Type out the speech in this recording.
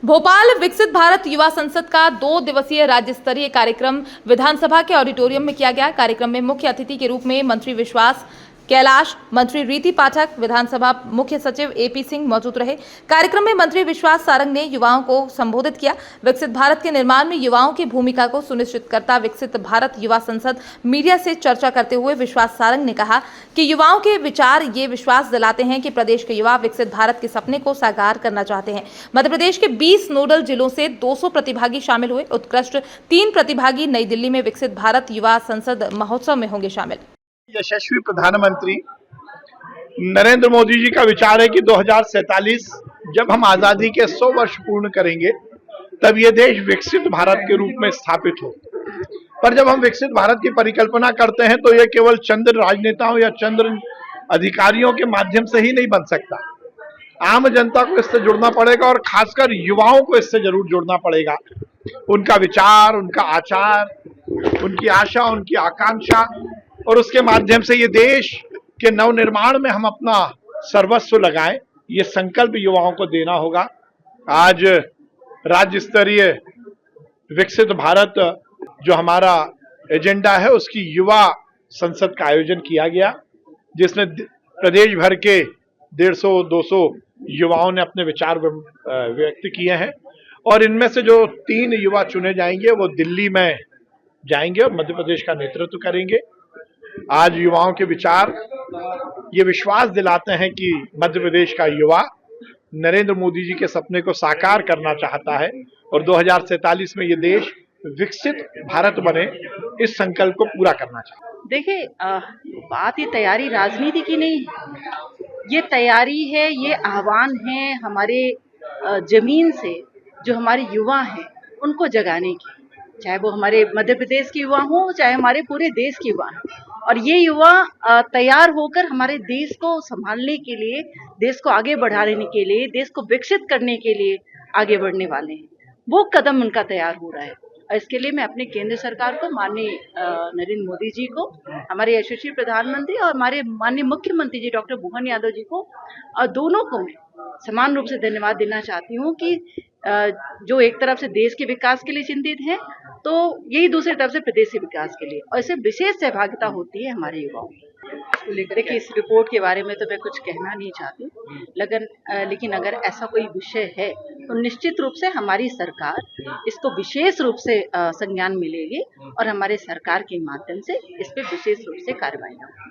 भोपाल विकसित भारत युवा संसद का 2 दिवसीय राज्य स्तरीय कार्यक्रम विधानसभा के ऑडिटोरियम में किया गया। कार्यक्रम में मुख्य अतिथि के रूप में मंत्री विश्वास कैलाश, मंत्री रीति पाठक, विधानसभा मुख्य सचिव एपी सिंह मौजूद रहे। कार्यक्रम में मंत्री विश्वास सारंग ने युवाओं को संबोधित किया। विकसित भारत के निर्माण में युवाओं की भूमिका को सुनिश्चित करता विकसित भारत युवा संसद मीडिया से चर्चा करते हुए विश्वास सारंग ने कहा कि युवाओं के विचार ये विश्वास दिलाते हैं कि प्रदेश के युवा विकसित भारत के सपने को साकार करना चाहते हैं। मध्य प्रदेश के 20 नोडल जिलों से 200 प्रतिभागी शामिल हुए। उत्कृष्ट 3 प्रतिभागी नई दिल्ली में विकसित भारत युवा संसद महोत्सव में होंगे शामिल। यशस्वी प्रधानमंत्री नरेंद्र मोदी जी का विचार है कि 2047 जब हम आजादी के 100 वर्ष पूर्ण करेंगे तब ये देश विकसित भारत के रूप में स्थापित हो। पर जब हम विकसित भारत की परिकल्पना करते हैं तो ये केवल चंद राजनेताओं या चंद अधिकारियों के माध्यम से ही नहीं बन सकता। आम जनता को इससे जुड़ना पड़ेगा और खासकर युवाओं को इससे जरूर जुड़ना पड़ेगा। उनका विचार, उनका आचार, उनकी आशा, उनकी आकांक्षा और उसके माध्यम से ये देश के नवनिर्माण में हम अपना सर्वस्व लगाएं, ये संकल्प युवाओं को देना होगा। आज राज्य स्तरीय विकसित भारत जो हमारा एजेंडा है उसकी युवा संसद का आयोजन किया गया, जिसमें प्रदेश भर के 150-200 युवाओं ने अपने विचार व्यक्त किए हैं और इनमें से जो 3 युवा चुने जाएंगे वो दिल्ली में जाएंगे और मध्य प्रदेश का नेतृत्व करेंगे। आज युवाओं के विचार ये विश्वास दिलाते हैं कि मध्य प्रदेश का युवा नरेंद्र मोदी जी के सपने को साकार करना चाहता है और 2047 में ये देश विकसित भारत बने, इस संकल्प को पूरा करना चाहता है। देखिए, बात ये तैयारी राजनीति की नहीं है, ये तैयारी है, ये आह्वान है हमारे जमीन से जो हमारे युवा हैं उनको जगाने की, चाहे वो हमारे मध्य प्रदेश के युवा हों, चाहे हमारे पूरे देश के युवा हों। और ये युवा तैयार होकर हमारे देश को संभालने के लिए, देश को आगे बढ़ाने के लिए, देश को विकसित करने के लिए आगे बढ़ने वाले हैं। वो कदम उनका तैयार हो रहा है और इसके लिए मैं अपने केंद्र सरकार को, माननीय नरेंद्र मोदी जी को, हमारे यशस्वी प्रधानमंत्री और हमारे माननीय मुख्यमंत्री जी डॉक्टर मोहन यादव जी को, दोनों को मैं समान रूप से धन्यवाद देना चाहती हूँ कि जो एक तरफ से देश के विकास के लिए चिंतित हैं तो यही दूसरी तरफ से प्रदेश के विकास के लिए, और इससे विशेष सहभागिता होती है हमारे युवाओं को लेकर के। इस रिपोर्ट के बारे में तो मैं कुछ कहना नहीं चाहती, लेकिन अगर ऐसा कोई विषय है तो निश्चित रूप से हमारी सरकार इसको विशेष रूप से संज्ञान मिलेगी और हमारे सरकार के माध्यम से इस पर विशेष रूप से कार्रवाई होगी।